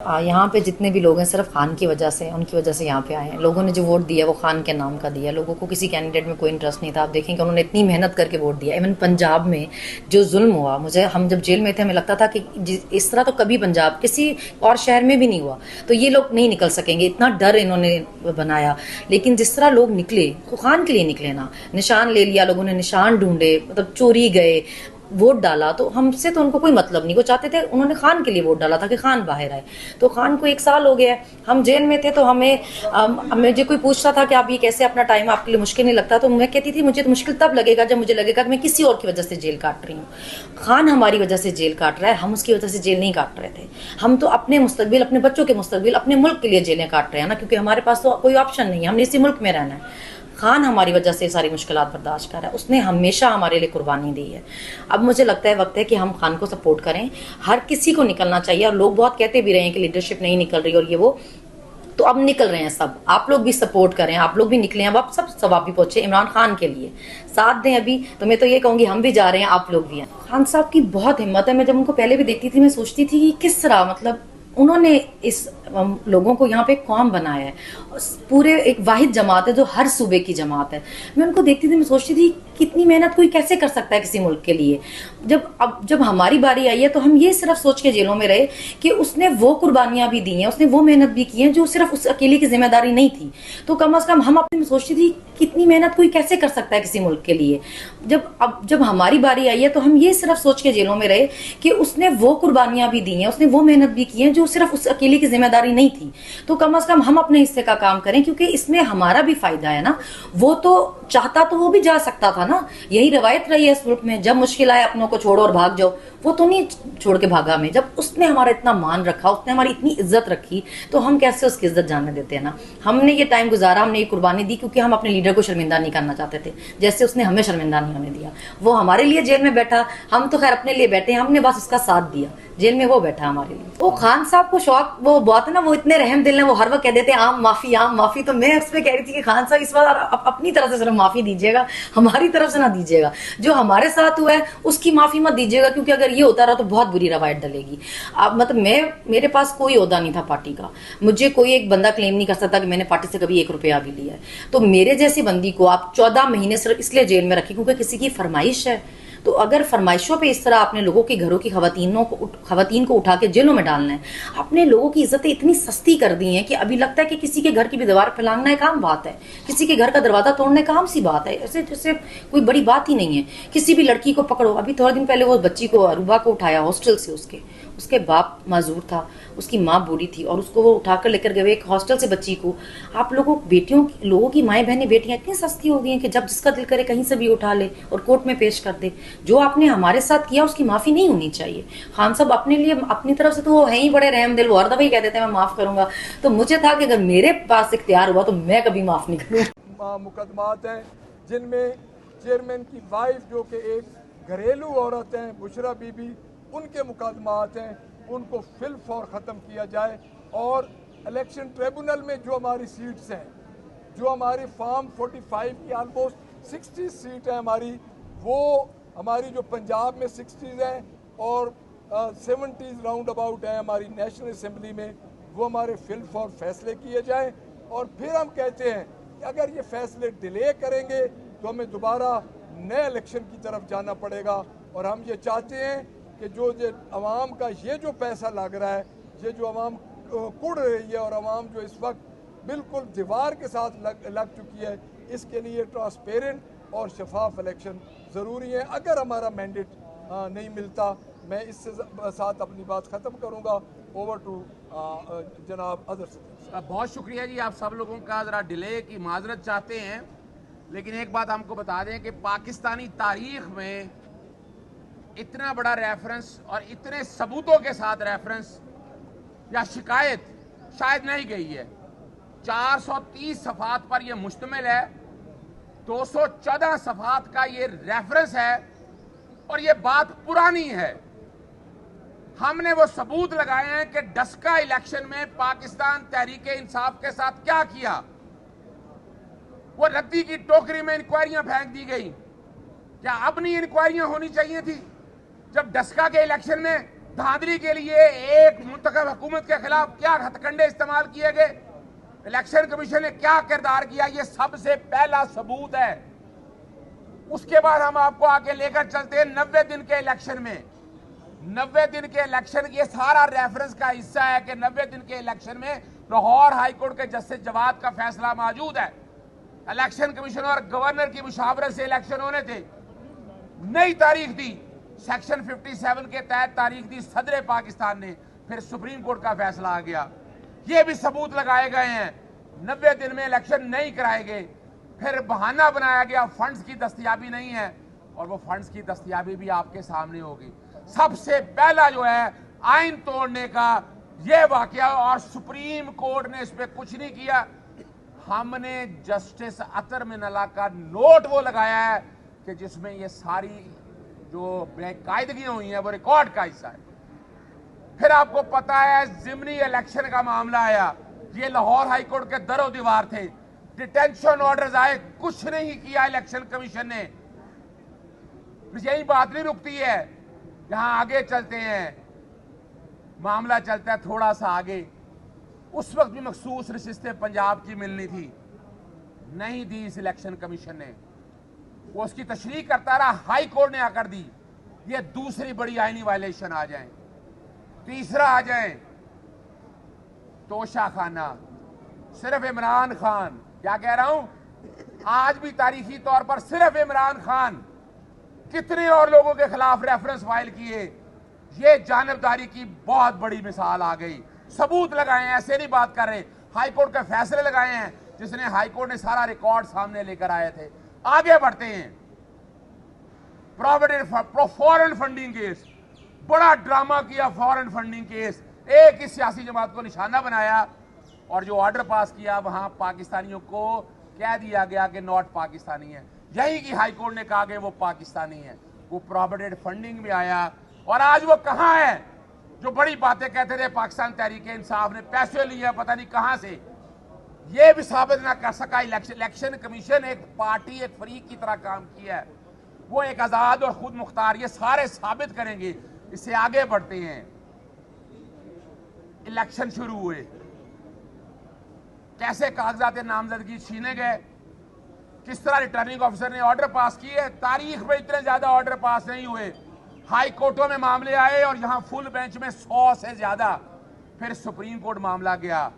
यहाँ पे जितने भी लोग हैं सिर्फ खान की वजह से उनकी वजह से यहाँ पे आए हैं। लोगों ने जो वोट दिया वो खान के नाम का दिया। लोगों को किसी कैंडिडेट में कोई इंटरेस्ट नहीं था। आप देखेंगे उन्होंने इतनी मेहनत करके वोट दिया। इवन पंजाब में जो जुल्म हुआ, मुझे हम जब जेल में थे हमें लगता था कि इस तरह तो कभी पंजाब किसी और शहर में भी नहीं हुआ, तो ये लोग नहीं निकल सकेंगे, इतना डर इन्होंने बनाया। लेकिन जिस तरह लोग निकले तो खान के लिए निकले ना, निशान ले लिया लोगों ने, निशान ढूंढे, मतलब चोरी गए, वोट डाला। तो हमसे तो उनको कोई मतलब नहीं, वो चाहते थे, उन्होंने खान के लिए वोट डाला था कि खान बाहर आए। तो खान को 1 साल हो गया है, हम जेल में थे। तो हमें जो कोई पूछता था कि आप ये कैसे, अपना टाइम आपके लिए मुश्किल नहीं लगता, तो मैं कहती थी मुझे तो मुश्किल तब लगेगा जब मुझे लगेगा कि मैं किसी और की वजह से जेल काट रही हूँ। खान हमारी वजह से जेल काट रहा है, हम उसकी वजह से जेल नहीं काट रहे थे। हम तो अपने मुस्तकबिल, अपने बच्चों के मुस्तकबिल, अपने मुल्क के लिए जेलें काट रहे हैं ना, क्योंकि हमारे पास तो कोई ऑप्शन नहीं है, हमने इसी मुल्क में रहना है। खान हमारी वजह से सारी मुश्किलात बर्दाश्त कर रहा है, उसने हमेशा हमारे लिए कुर्बानी दी है। अब मुझे लगता है वक्त है कि हम खान को सपोर्ट करें। हर किसी को निकलना चाहिए, और लोग बहुत कहते भी रहे हैं कि लीडरशिप नहीं निकल रही और ये वो, तो अब निकल रहे हैं सब। आप लोग भी सपोर्ट करें, आप लोग भी निकले, अब आप सब सवाब भी पहुंचे इमरान खान के लिए, साथ दें। अभी तो मैं तो ये कहूंगी हम भी जा रहे हैं, आप लोग भी हैं। खान साहब की बहुत हिम्मत है। मैं जब उनको पहले भी देखती थी मैं सोचती थी कि किस तरह, मतलब उन्होंने इस लोगों को यहाँ पे कौम बनाया है। पूरे एक वाहिद जमात है जो हर सूबे की जमात है। मैं उनको देखती थी, मैं सोचती थी कितनी मेहनत कोई कैसे कर सकता है किसी मुल्क के लिए। जब हमारी बारी आई है तो हम ये सिर्फ सोच के जेलों में रहे कि उसने वो कुर्बानियां भी दी हैं, उसने वो मेहनत भी की है जो सिर्फ उस अकेले की जिम्मेदारी नहीं थी। तो कम से कम हम अपने में सोचती थी कितनी मेहनत कोई कैसे कर सकता है किसी मुल्क के लिए। जब हमारी बारी आई है तो हम ये सिर्फ सोच के जेलों में रहे कि उसने वो कुर्बानियां भी दी हैं, उसने वो मेहनत भी की है जो सिर्फ उस अकेले की जिम्मेदारी नहीं थी। तो कम से कम हम अपने हिस्से का काम करें, क्योंकि इसमें हमारा भी फायदा है ना। वो तो चाहता तो वो भी जा सकता था ना, यही रवायत रही है इस मुल्क में, जब मुश्किल आए अपनों को छोड़ो और भाग जाओ। वो तो नहीं छोड़ के भागा हमें, जब उसने हमारा इतना मान रखा, उसने हमारी इतनी इज्जत रखी, तो हम कैसे उसकी इज्जत जाने देते हैं ना। हमने ये टाइम गुजारा, हमने ये कुर्बानी दी, क्योंकि हम अपने लीडर को शर्मिंदा नहीं करना चाहते थे, जैसे उसने हमें शर्मिंदा नहीं होने दिया। वो हमारे लिए जेल में बैठा, हम तो खैर अपने लिए बैठे, हमने बस उसका साथ दिया। जेल में वो बैठा हमारे लिए। वो खान साहब को शौक वो बहुत है ना, वो इतने रहम दिल है, वो हर वक्त कह देते हैं आम माफी आम माफी। तो मैं उस पर कह रही थी कि खान साहब इस बार अपनी तरफ से सिर्फ माफी दीजिएगा, हमारी तरफ से ना दीजिएगा। जो हमारे साथ हुआ है उसकी माफी मत दीजिएगा, क्योंकि अगर ये होता रहा तो बहुत बुरी रवायत डलेगी। अब मतलब मेरे पास कोई ओहदा नहीं था पार्टी का, मुझे कोई एक बंदा क्लेम नहीं कर सकता कि मैंने पार्टी से कभी 1 रुपया भी लिया है। तो मेरे जैसी बंदी को आप 14 महीने सिर्फ इसलिए जेल में रखें क्योंकि किसी की फरमाइश है। तो अगर फरमाइशों पे इस तरह आपने लोगों के घरों की खवातीन को उठा के जेलों में डालना है, अपने लोगों की इज्जतें इतनी सस्ती कर दी हैं कि अभी लगता है कि किसी के घर की भी दीवार फैलाना एक आम बात है, किसी के घर का दरवाजा तोड़ने का आम सी बात है, ऐसे जैसे कोई बड़ी बात ही नहीं है। किसी भी लड़की को पकड़ो, अभी थोड़े दिन पहले वो बच्ची को, अरूबा को उठाया हॉस्टल से, उसके बाप माजूर था, उसकी माँ बूढ़ी थी, और उसको वो उठाकर लेकर गए एक हॉस्टल से बच्ची को। आप लोगों की माएँ बहनें बेटियां इतनी सस्ती हो गई हैं कि जब जिसका दिल करे कहीं से भी उठा ले और कोर्ट में पेश कर दे। जो आपने हमारे साथ किया उसकी माफी नहीं होनी चाहिए। खान साहब अपने लिए अपनी तरफ से तो वो है ही बड़े रहम दिल, वो हर दफा ही कह देते हैं मैं माफ करूंगा। तो मुझे था कि अगर मेरे पास इख्तियार हुआ तो मैं कभी माफ नहीं करूंगा। मुकदमात हैं जिनमें चेयरमैन की वाइफ जो कि एक घरेलू औरत हैं, बुशरा बीबी, उनके मुकदमात हैं, उनको फिल फॉर ख़त्म किया जाए। और इलेक्शन ट्रिब्यूनल में जो हमारी सीट्स हैं, जो हमारी फॉर्म 45 की ऑलमोस्ट 60 सीट है हमारी, वो हमारी जो पंजाब में 60 हैं और 70 राउंड अबाउट हैं हमारी नेशनल असम्बली में, वो हमारे फिल फॉर फैसले किए जाएँ। और फिर हम कहते हैं कि अगर ये फैसले डिले करेंगे तो हमें दोबारा नए इलेक्शन की तरफ जाना पड़ेगा। और हम ये चाहते हैं कि जो आवाम का ये जो पैसा लग रहा है, ये जो आवाम कुड़ रही है और आवाम जो इस वक्त बिल्कुल दीवार के साथ लग चुकी है, इसके लिए ट्रांसपेरेंट और शफाफ इलेक्शन ज़रूरी है। अगर हमारा मैंडेट नहीं मिलता, मैं इससे साथ अपनी बात ख़त्म करूँगा। ओवर टू जनाब अदर सदस्य। बहुत शुक्रिया जी, आप सब लोगों का ज़रा डिले की माजरत चाहते हैं, लेकिन एक बात हमको बता दें कि पाकिस्तानी तारीख में इतना बड़ा रेफरेंस और इतने सबूतों के साथ रेफरेंस या शिकायत शायद नहीं गई है। 430 सफ़ात पर यह मुश्तमिल है, 214 सफ़ात का ये रेफरेंस है, और ये बात पुरानी है। हमने वो सबूत लगाए हैं कि डस्का इलेक्शन में पाकिस्तान तहरीक इंसाफ के साथ क्या किया। वो रद्दी की टोकरी में इंक्वायरियां फेंक दी गई। क्या अब नहीं इंक्वायरियां होनी चाहिए थी? जब डस्का के इलेक्शन में धांधली के लिए एक मुंतखब हुकूमत के खिलाफ क्या हथकंडे इस्तेमाल किए गए, इलेक्शन कमीशन ने क्या किरदार किया, ये सबसे पहला सबूत है। उसके बाद हम आपको आगे लेकर चलते हैं 90 दिन के इलेक्शन में। 90 दिन के इलेक्शन, ये सारा रेफरेंस का हिस्सा है कि 90 दिन के इलेक्शन में लाहौर हाईकोर्ट के जस्टिस जवाद का फैसला मौजूद है। इलेक्शन कमीशन और गवर्नर की मुशावरत से इलेक्शन होने थे। नई तारीख दी, सेक्शन 57 के तहत तारीख दी सदर पाकिस्तान ने, फिर सुप्रीम कोर्ट का फैसला आ गया। ये भी सबूत लगाए गए हैं 90 दिन में इलेक्शन नहीं कराए गए। फिर बहाना बनाया गया फंड्स की दस्तयाबी नहीं है, और वो फंड्स की दस्तयाबी भी आपके सामने होगी। सबसे पहला जो है आइन तोड़ने का ये वाकया, और सुप्रीम कोर्ट ने इस पर कुछ नहीं किया। हमने जस्टिस अतर मिनल्ला का नोट वो लगाया है कि जिसमें ये सारी जो बेकायदगियां हुई हैं वो रिकॉर्ड का हिस्सा है। फिर आपको पता है जिमनी इलेक्शन का मामला आया, ये लाहौर हाईकोर्ट के दरो दीवार थे, डिटेंशन ऑर्डर्स आए, कुछ नहीं किया इलेक्शन कमीशन ने। यही बात नहीं रुकती है, यहां आगे चलते हैं, मामला चलता है थोड़ा सा आगे। उस वक्त भी मखसूस नशिस्तें पंजाब की मिलनी थी, नहीं दी इस इलेक्शन कमीशन ने, वो उसकी तशरीह करता रहा, हाई कोर्ट ने आकर दी। ये दूसरी बड़ी आईनी वायलेशन आ जाए। तीसरा आ जाए तोशा खाना, सिर्फ इमरान खान, क्या कह रहा हूं, आज भी तारीखी तौर पर सिर्फ इमरान खान, कितने और लोगों के खिलाफ रेफरेंस फाइल किए। ये जानबदारी की बहुत बड़ी मिसाल आ गई। सबूत लगाए हैं, ऐसे नहीं बात कर रहे, हाईकोर्ट के फैसले लगाए हैं, जिसने हाईकोर्ट ने सारा रिकॉर्ड सामने लेकर आए थे। आगे बढ़ते हैं, फॉरेन फंडिंग केस, बड़ा ड्रामा किया फॉरेन फंडिंग केस, एक ही सियासी जमात को निशाना बनाया, और जो ऑर्डर पास किया वहां पाकिस्तानियों को कह दिया गया कि नॉट पाकिस्तानी है। यही की हाईकोर्ट ने कहा कि वो पाकिस्तानी है। वो प्रोविडेंट फंडिंग में आया, और आज वो कहां है जो बड़ी बातें कहते थे पाकिस्तान तहरीक इंसाफ ने पैसे लिए पता नहीं कहां से, ये भी साबित ना कर सका। इलेक्शन कमीशन एक पार्टी, एक फरीक की तरह काम किया है, वो एक आजाद और खुद मुख्तार, ये सारे साबित करेंगे। इससे आगे बढ़ते हैं, इलेक्शन शुरू हुए, कैसे कागजात नामजदगी छीने गए, किस तरह रिटर्निंग ऑफिसर ने ऑर्डर पास किए। तारीख में इतने ज्यादा ऑर्डर पास नहीं हुए, हाई कोर्टों में मामले आए, और यहां फुल बेंच में 100 से ज्यादा। फिर सुप्रीम कोर्ट मामला गया,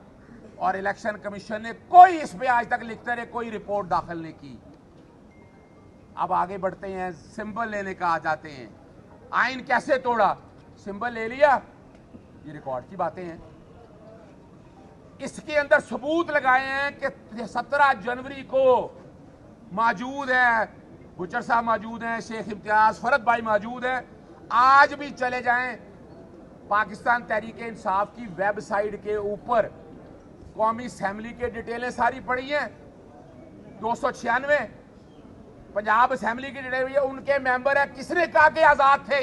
और इलेक्शन कमीशन ने कोई इस पे आज तक लिखते रहे, कोई रिपोर्ट दाखिल नहीं की। अब आगे बढ़ते हैं, सिंबल लेने का आ जाते हैं। आइन कैसे तोड़ा, सिंबल ले लिया, ये रिकॉर्ड की बातें हैं। इसके अंदर सबूत लगाए हैं कि 17 जनवरी को मौजूद है, गुजर साहब मौजूद हैं, शेख इम्तियाज, फरद भाई मौजूद हैं। आज भी चले जाएं पाकिस्तान तहरीक इंसाफ की वेबसाइट के ऊपर, कौमी असेंबली के डिटेलें सारी पड़ी हैं। 296 पंजाब असेंबली की डिटेल है, उनके मेंबर है। किसने कहा कि आजाद थे?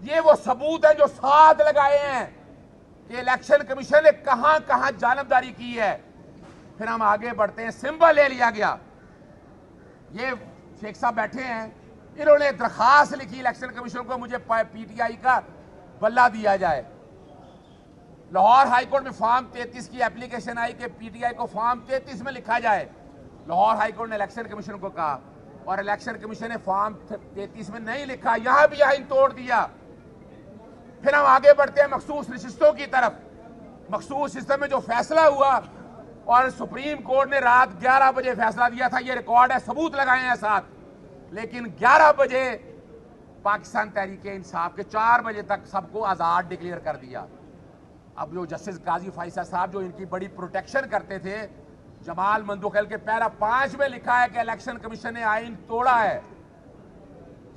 ये वो सबूत हैं जो साथ लगाए हैं कि इलेक्शन कमीशन ने कहां कहां जानबदारी की है। फिर हम आगे बढ़ते हैं, सिंबल ले लिया गया। ये शेख साहब बैठे हैं, इन्होंने दरखास्त लिखी इलेक्शन कमीशन को, मुझे पीटीआई का बल्ला दिया जाए। लाहौर हाईकोर्ट में फॉर्म 33 की एप्लीकेशन आई कि पीटीआई को फॉर्म 33 में लिखा जाए। लाहौर हाईकोर्ट ने इलेक्शन कमीशन को कहा, और इलेक्शन कमीशन ने फॉर्म 33 में नहीं लिखा, यहां भी आइन तोड़ दिया। फिर हम आगे बढ़ते हैं मखसूस नशिस्तों की तरफ। मखसूस सिस्टम में जो फैसला हुआ, और सुप्रीम कोर्ट ने रात 11 बजे फैसला दिया था, ये रिकॉर्ड है, सबूत लगाए हैं साथ। लेकिन 11 बजे पाकिस्तान तहरीक इंसाफ के 4 बजे तक सबको आजाद डिक्लेयर कर दिया। अब जो जस्टिस गाजी फैसल साहब जो इनकी बड़ी प्रोटेक्शन करते थे, जमाल मंदुखैल के पैरा 5 में लिखा है कि इलेक्शन कमीशन ने आइन तोड़ा है।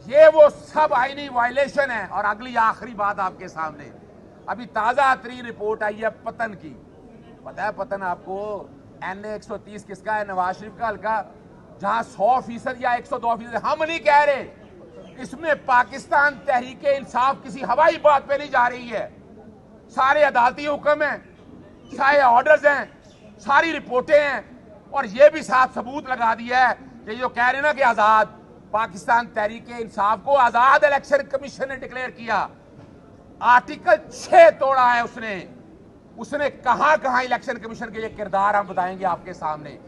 ये वो सब आईनी वायलेशन है। और अगली आखिरी बात आपके सामने, अभी ताजा तरीन रिपोर्ट आई है पतन की। पता है पतन आपको, NA 130 किसका है? नवाज शरीफ का हल्का, जहां 100% या 102%। हम नहीं कह रहे, इसमें पाकिस्तान तहरीक इंसाफ किसी हवाई बात पे नहीं जा रही है। सारे अदालती हुक्म हैं, सारे ऑर्डर्स हैं, सारी रिपोर्टें हैं, और ये भी साथ सबूत लगा दिया है कि जो कह रहे ना कि आजाद, पाकिस्तान तहरीक इंसाफ को आजाद इलेक्शन कमीशन ने डिक्लेयर किया। आर्टिकल 6 तोड़ा है उसने कहां कहां इलेक्शन कमीशन के लिए किरदार हम बताएंगे आपके सामने।